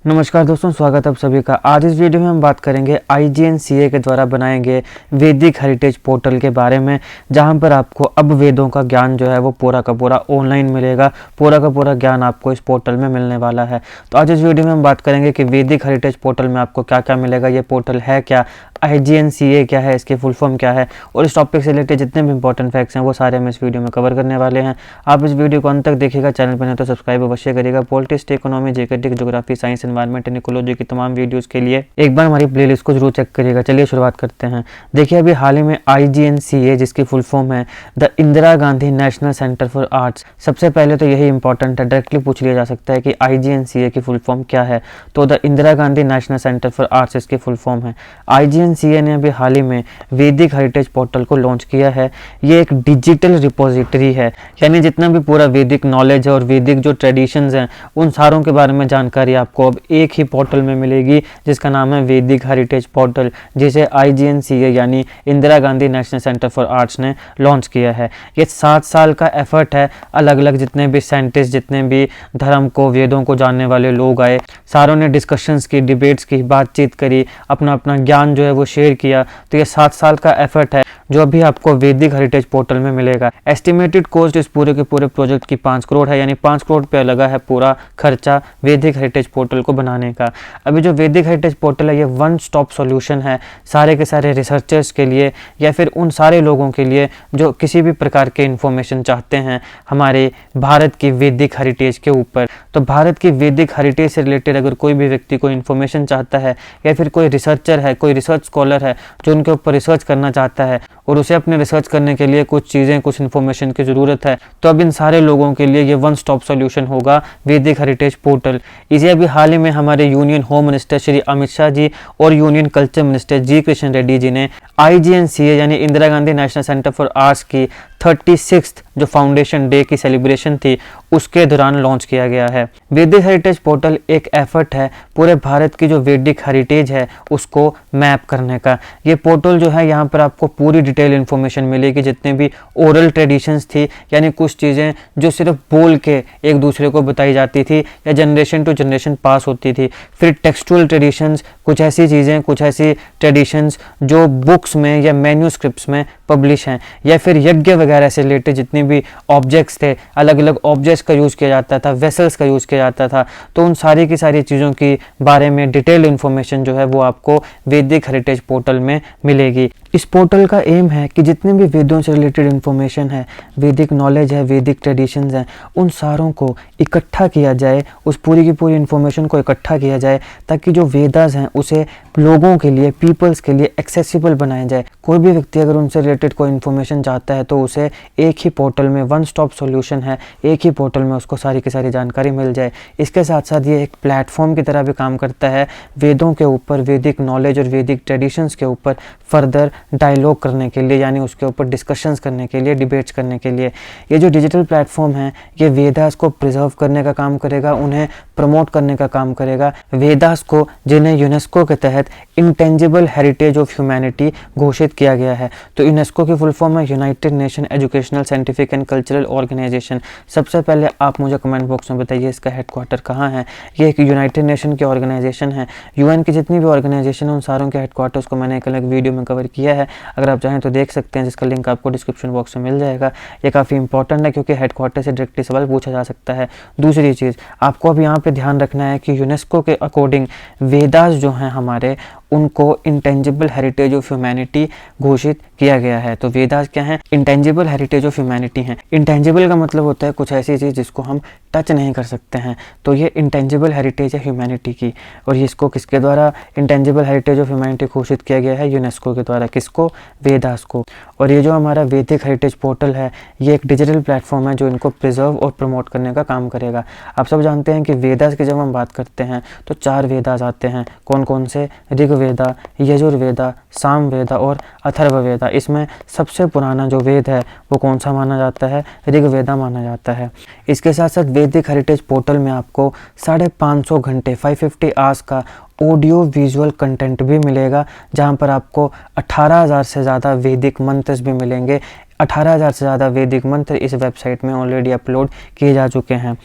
नमस्कार दोस्तों, स्वागत है आप सभी का। आज इस वीडियो में हम बात करेंगे IGNCA के द्वारा बनाए गए वैदिक हेरिटेज पोर्टल के बारे में, जहां पर आपको अब वेदों का ज्ञान जो है वो पूरा का पूरा ऑनलाइन मिलेगा। पूरा का पूरा ज्ञान आपको इस पोर्टल में मिलने वाला है। तो आज इस वीडियो में हम बात करेंगे कि वैदिक हेरिटेज पोर्टल में आपको क्या क्या मिलेगा, ये पोर्टल है क्या, IGNCA क्या है, इसकी फुल फॉर्म क्या है, और इस टॉपिक से रिलेटेड जितने भी इंपॉर्टेंट फैक्ट्स हैं वो सारे हम इस वीडियो में कवर करने वाले हैं। आप इस वीडियो को अंत तक देखिएगा। चैनल पर नहीं तो सब्सक्राइब अवश्य करिएगा। Politics, economy, GK, geography, science, environment and ecology की तमाम वीडियोस के लिए एक बार हमारी प्लेलिस्ट को जरूर चेक करिएगा। चलिए शुरुआत करते हैं। देखिए, अभी हाल ही में IGNCA, जिसकी फुल फॉर्म है the Indira Gandhi national centre for arts, सबसे पहले तो यही इंपॉर्टेंट है, डायरेक्टली पूछ लिया जा सकता है कि IGNCA की फुल फॉर्म क्या है। तो the Indira Gandhi national centre for arts इसकी फुल फॉर्म है। IGNCA ने अभी हाल ही में वैदिक हेरिटेज पोर्टल को लॉन्च किया है। ये एक डिजिटल रिपोजिटरी है, यानी जितना भी पूरा वैदिक नॉलेज है और वैदिक जो ट्रेडिशंस हैं उन सारों के बारे में जानकारी आपको अब एक ही पोर्टल में मिलेगी, जिसका नाम है वैदिक हेरिटेज पोर्टल, जिसे IGNCA यानी Indira Gandhi national centre for arts ने लॉन्च किया है। ये 7 साल का एफर्ट है। अलग अलग जितने भी साइंटिस्ट, जितने भी धर्म को, वेदों को जानने वाले लोग आए, सारों ने डिस्कशंस की, डिबेट्स की, बातचीत करी, अपना अपना ज्ञान जो है वो शेयर किया। तो ये 7 साल का एफर्ट है जो अभी आपको वैदिक हेरिटेज पोर्टल में मिलेगा। एस्टिमेटेड कॉस्ट इस पूरे के पूरे प्रोजेक्ट की 5 करोड़ है, यानी 5 करोड़ रुपया लगा है पूरा खर्चा वैदिक हेरिटेज पोर्टल को बनाने का। अभी जो वैदिक हेरिटेज पोर्टल है ये वन स्टॉप सॉल्यूशन है सारे के सारे रिसर्चर्स के लिए, या फिर उन सारे लोगों के लिए जो किसी भी प्रकार के इन्फॉर्मेशन चाहते हैं हमारे भारत की वैदिक हेरिटेज के ऊपर। तो भारत की वैदिक हेरिटेज से रिलेटेड अगर कोई भी व्यक्ति कोई इन्फॉर्मेशन चाहता है, या फिर कोई रिसर्चर है, कोई रिसर्च स्कॉलर है जो उनके ऊपर रिसर्च करना चाहता है और उसे अपने रिसर्च करने के लिए कुछ चीज़ें, कुछ इन्फॉर्मेशन की ज़रूरत है, तो अब इन सारे लोगों के लिए ये वन स्टॉप सॉल्यूशन होगा वैदिक हेरिटेज पोर्टल। इसे अभी हाल ही में हमारे union home minister Shri Amit Shah ji और union culture minister G Krishna Reddy ji ने IGNCA यानी Indira Gandhi national centre for arts की 36th जो फाउंडेशन डे की सेलिब्रेशन थी उसके दौरान लॉन्च किया गया है। वैदिक हेरिटेज पोर्टल एक एफर्ट है पूरे भारत की जो वैदिक हेरिटेज है उसको मैप करने का। ये पोर्टल जो है, यहाँ पर आपको पूरी डिटेल इन्फॉर्मेशन मिलेगी। जितने भी ओरल ट्रेडिशंस थी, यानी कुछ चीज़ें जो सिर्फ बोल के एक दूसरे को बताई जाती थी या जनरेशन टू जनरेशन पास होती थी, फिर टेक्सचुअल ट्रेडिशंस, कुछ ऐसी चीज़ें, कुछ ऐसी ट्रेडिशंस जो बुक्स में या मैन्यूस्क्रिप्ट्स में पब्लिश हैं, या फिर यज्ञ वगैरह से रिलेटेड जितने भी ऑब्जेक्ट्स थे, अलग अलग ऑब्जेक्ट्स का यूज़ किया जाता था, वेसल्स का यूज़ किया जाता था, तो उन सारी की सारी चीज़ों की बारे में डिटेल इन्फॉर्मेशन जो है वो आपको वैदिक हेरिटेज पोर्टल में मिलेगी। इस पोर्टल का एम है कि जितने भी वेदों से रिलेटेड इन्फॉर्मेशन है, वैदिक नॉलेज है, वैदिक ट्रेडिशंस हैं, उन सारों को इकट्ठा किया जाए, उस पूरी की पूरी इन्फॉर्मेशन को इकट्ठा किया जाए, ताकि जो वेदास हैं उसे लोगों के लिए, पीपल्स के लिए एक्सेसिबल बनाया जाए। कोई भी व्यक्ति अगर उनसे रिलेटेड कोई इन्फॉर्मेशन चाहता है तो उसे एक ही पोर्टल में, वन स्टॉप सॉल्यूशन है, एक ही पोर्टल में उसको सारी की सारी जानकारी मिल जाए। इसके साथ साथ ये एक प्लेटफॉर्म की तरह भी काम करता है वेदों के ऊपर, वैदिक नॉलेज और वैदिक ट्रेडिशंस के ऊपर फर्दर डायलॉग करने के लिए, यानी उसके ऊपर डिस्कशंस करने के लिए, डिबेट्स करने के लिए। ये जो डिजिटल प्लेटफॉर्म है ये वेदास को प्रिजर्व करने का काम करेगा, उन्हें प्रमोट करने का काम करेगा। वेदास को, जिन्हें यूनेस्को के तहत इंटेंजिबल हेरिटेज ऑफ ह्यूमैनिटी घोषित किया गया है। तो यूनेस्को की फुल फॉर्म है United Nation Educational, Scientific and Cultural Organization. सबसे पहले आप मुझे कमेंट बॉक्स में बताइए इसका हेडक्वार्टर कहाँ है। ये एक यूनाइटेड नेशन की ऑर्गेनाइजेशन है। UN की जितनी भी ऑर्गेनाइजेशन है उन सारों के हेडक्वार्टर्स को मैंने एक अलग वीडियो में कवर किया है, अगर आप चाहें तो देख सकते हैं, जिसका लिंक आपको डिस्क्रिप्शन बॉक्स में मिल जाएगा। ये काफ़ी इंपॉर्टेंट है क्योंकि हेडक्वार्टर से डायरेक्टली सवाल पूछा जा सकता है। दूसरी चीज़ आपको अब यहाँ पे ध्यान रखना है कि यूनेस्को के अकॉर्डिंग वेदास जो हैं हमारे, उनको इंटेंजिबल हेरिटेज ऑफ ह्यूमैनिटी घोषित किया गया है। तो वेदास क्या है? इंटेंजिबल हेरिटेज ऑफ ह्यूमैनिटी हैं। इंटेंजिबल का मतलब होता है कुछ ऐसी चीज़ जिसको हम टच नहीं कर सकते हैं, तो ये इंटेंजिबल हेरिटेज है ह्यूमैनिटी की। और इसको किसके द्वारा इंटेंजिबल हेरिटेज ऑफ ह्यूमैनिटी घोषित किया गया है? यूनेस्को के द्वारा। किसको? वेदास को। और ये जो हमारा वैदिक हेरिटेज पोर्टल है ये एक डिजिटल प्लेटफॉर्म है जो इनको प्रिजर्व और प्रमोट करने का काम करेगा। आप सब जानते हैं कि वेदास की जब हम बात करते हैं तो 4 वेदास आते हैं। कौन कौन से? ऋग्वेदा, यजुर्वेदा, सामवेदा और अथर्ववेदा। इसमें सबसे पुराना जो वेद है वो कौन सा माना जाता है? ऋग्वेदा माना जाता है। इसके साथ साथ वैदिक हेरिटेज पोर्टल में आपको 550 घंटे 550 आवर्स का ऑडियो विजुअल कंटेंट भी मिलेगा, जहां पर आपको 18,000 से ज़्यादा वैदिक मंत्र भी मिलेंगे। 18,000 से ज़्यादा वैदिक मंत्र इस वेबसाइट में ऑलरेडी अपलोड किए जा चुके हैं।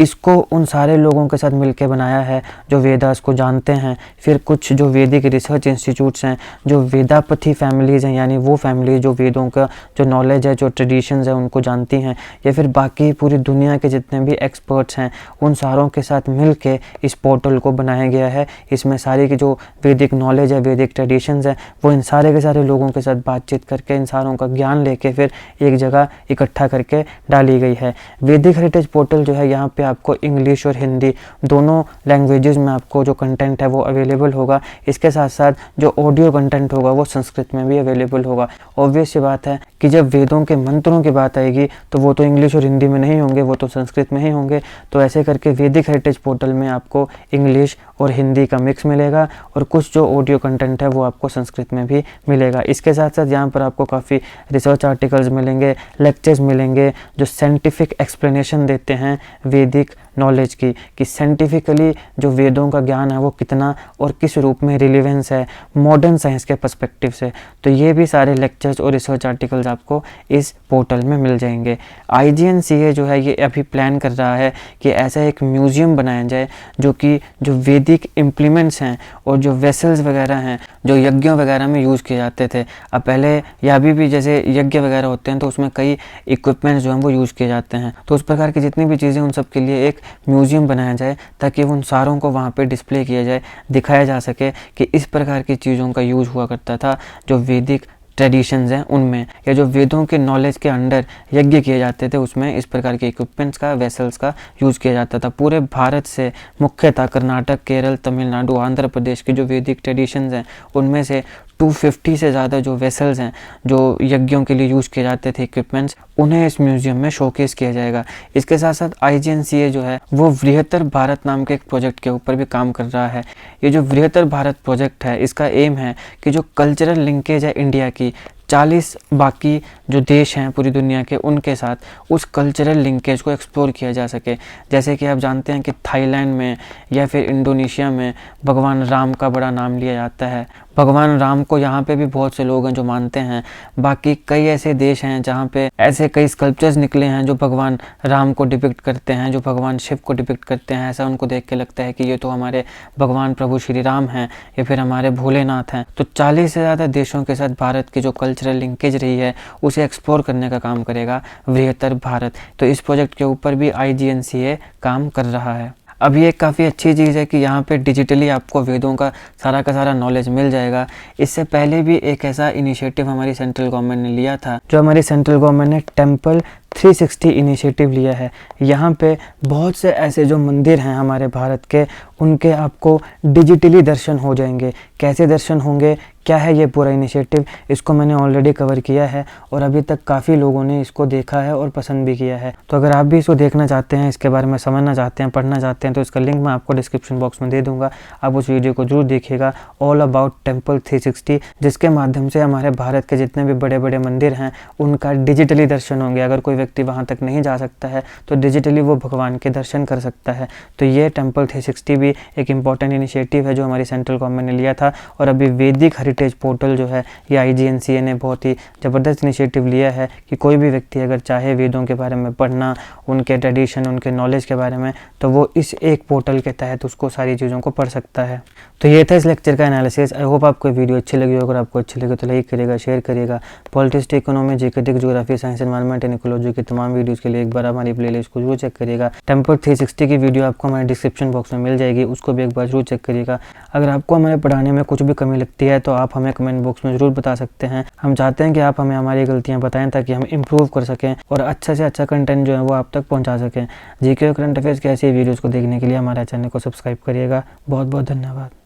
इसको उन सारे लोगों के साथ मिलकर बनाया है जो वेदास को जानते हैं। फिर कुछ जो वैदिक रिसर्च इंस्टीट्यूट्स हैं, जो वेदापति फैमिलीज़ हैं, यानी वो फैमिली जो वेदों का जो नॉलेज है, जो ट्रेडिशंस है उनको जानती हैं, या फिर बाकी पूरी दुनिया के जितने भी एक्सपर्ट्स हैं उन सारों के साथ मिल के इस पोर्टल को बनाया गया है। इसमें सारी की जो वैदिक नॉलेज है, वैदिक ट्रेडिशंस है, वो इन सारे के सारे लोगों के साथ बातचीत करके इन सारों का ज्ञान लेके फिर एक जगह इकट्ठा करके डाली गई है। वैदिक हेरिटेज पोर्टल जो है, यहाँ पे आपको इंग्लिश और हिंदी दोनों लैंग्वेजेस में आपको जो कंटेंट है वो अवेलेबल होगा। इसके साथ साथ जो ऑडियो कंटेंट होगा वो संस्कृत में भी अवेलेबल होगा। ऑब्वियस सी बात है कि जब वेदों के मंत्रों की बात आएगी तो वो तो इंग्लिश और हिंदी में नहीं होंगे, वो तो संस्कृत में ही होंगे। तो ऐसे करके वैदिक हेरिटेज पोर्टल में आपको इंग्लिश और हिंदी का मिक्स मिलेगा और कुछ जो ऑडियो कंटेंट है वो आपको संस्कृत में भी मिलेगा। इसके साथ साथ यहाँ पर आपको काफ़ी रिसर्च आर्टिकल्स मिलेंगे, लेक्चर्स मिलेंगे जो साइंटिफिक एक्सप्लेनेशन देते हैं वैदिक नॉलेज की, कि साइंटिफिकली जो वेदों का ज्ञान है वो कितना और किस रूप में रिलेवेंस है मॉडर्न साइंस के पर्सपेक्टिव से। तो ये भी सारे लेक्चर्स और रिसर्च आर्टिकल्स आपको इस पोर्टल में मिल जाएंगे। IGNCA जो है ये अभी प्लान कर रहा है कि ऐसा एक म्यूज़ियम बनाया जाए जो कि जो वैदिक इम्प्लीमेंट्स हैं और जो वेसल्स वगैरह हैं जो यज्ञों वगैरह में यूज़ किए जाते थे, अब पहले या अभी भी जैसे यज्ञ वगैरह होते हैं तो उसमें कई इक्विपमेंट्स जो हैं वो यूज़ किए जाते हैं, तो उस प्रकार की जितनी भी चीज़ें उन सब के लिए एक म्यूज़ियम बनाया जाए ताकि उन सारों को वहाँ पे डिस्प्ले किया जाए, दिखाया जा सके कि इस प्रकार की चीज़ों का यूज़ हुआ करता था जो वैदिक ट्रेडिशंस हैं उनमें, या जो वेदों के नॉलेज के अंडर यज्ञ किए जाते थे उसमें इस प्रकार के इक्विपमेंट्स का, वेसल्स का यूज़ किया जाता था। पूरे भारत से मुख्यतः कर्नाटक, केरल, तमिलनाडु, आंध्र प्रदेश की जो वैदिक ट्रेडिशंस हैं उनमें से 250 से ज़्यादा जो वेसल्स हैं जो यज्ञों के लिए यूज़ किए जाते थे इक्विपमेंट्स, उन्हें इस म्यूज़ियम में शोकेस किया जाएगा। इसके साथ साथ IGNCA जो है वो बृहत्तर भारत नाम के एक प्रोजेक्ट के ऊपर भी काम कर रहा है। ये जो बृहत्तर भारत प्रोजेक्ट है इसका एम है कि जो कल्चरल लिंकेज है इंडिया की 40 बाकी जो देश हैं पूरी दुनिया के उनके साथ उस कल्चरल लिंकेज को एक्सप्लोर किया जा सके। जैसे कि आप जानते हैं कि थाईलैंड में या फिर इंडोनेशिया में भगवान राम का बड़ा नाम लिया जाता है। भगवान राम को यहाँ पे भी बहुत से लोग हैं जो मानते हैं। बाकी कई ऐसे देश हैं जहाँ पे ऐसे कई स्कल्पचर्स निकले हैं जो भगवान राम को डिपिक्ट करते हैं, जो भगवान शिव को डिपिक्ट करते हैं। ऐसा उनको देख के लगता है कि ये तो हमारे भगवान प्रभु श्री राम हैं या फिर हमारे भोलेनाथ हैं। तो 40 से ज़्यादा देशों के साथ भारत की जो कल्चरल लिंकेज रही है उसे एक्सप्लोर करने का काम करेगा बृहत्तर भारत। तो इस प्रोजेक्ट के ऊपर भी IGNCA काम कर रहा है। अब ये काफ़ी अच्छी चीज़ है कि यहाँ पे डिजिटली आपको वेदों का सारा नॉलेज मिल जाएगा। इससे पहले भी एक ऐसा इनिशिएटिव हमारी सेंट्रल गवर्नमेंट ने लिया था, जो हमारी सेंट्रल गवर्नमेंट ने टेम्पल 360 इनिशिएटिव लिया है। यहाँ पे बहुत से ऐसे जो मंदिर हैं हमारे भारत के, उनके आपको डिजिटली दर्शन हो जाएंगे। कैसे दर्शन होंगे, क्या है ये पूरा इनिशिएटिव, इसको मैंने ऑलरेडी कवर किया है और अभी तक काफ़ी लोगों ने इसको देखा है और पसंद भी किया है। तो अगर आप भी इसको देखना चाहते हैं, इसके बारे में समझना चाहते हैं, पढ़ना चाहते हैं, तो इसका लिंक मैं आपको डिस्क्रिप्शन बॉक्स में दे दूंगा। आप उस वीडियो को जरूर देखिएगा, ऑल अबाउट टेम्पल 360, जिसके माध्यम से हमारे भारत के जितने भी बड़े बड़े मंदिर हैं उनका डिजिटली दर्शन होंगे। अगर कोई व्यक्ति वहाँ तक नहीं जा सकता है तो डिजिटली वो भगवान के दर्शन कर सकता है। तो ये टेम्पल 360 भी एक इम्पॉर्टेंट इनिशिएटिव है जो हमारी सेंट्रल गवर्नमेंट ने लिया था। और अभी वैदिक हेरिटेज पोर्टल जो है ये IGNCA ने बहुत ही ज़बरदस्त इनिशिएटिव लिया है कि कोई भी व्यक्ति अगर चाहे वेदों के बारे में पढ़ना, उनके ट्रेडिशन, उनके नॉलेज के बारे में, तो वो इस एक पोर्टल के तहत उसको सारी चीज़ों को पढ़ सकता है। तो ये था इस लेक्चर का एनालिसिस। आई होप आपको वीडियो अच्छी लगी हो। अगर आपको अच्छी लगे तो लाइक करिएगा, शेयर करिएगा। Politics, economy, GK, geography, science, environment and ecology की तमाम वीडियोस के लिए एक बार हमारी प्लेलिस्ट को जरूर चेक करिएगा। टेम्पल 360 की वीडियो आपको हमारे डिस्क्रिप्शन बॉक्स में मिल जाएगी, उसको भी एक बार जरूर चेक करिएगा। अगर आपको हमारे पढ़ाने में कुछ भी कमी लगती है तो आप हमें कमेंट बॉक्स में जरूर बता सकते हैं। हम चाहते हैं कि आप हमें हमारी गलतियाँ बताएं ताकि हम इम्प्रूव कर सकें और अच्छा से अच्छा कंटेंट जो है वो आप तक पहुँचा सकें। जीके और करंट अफेयर्स के ऐसी वीडियोज़ को देखने के लिए हमारे चैनल को सब्सक्राइब करिएगा। बहुत बहुत धन्यवाद।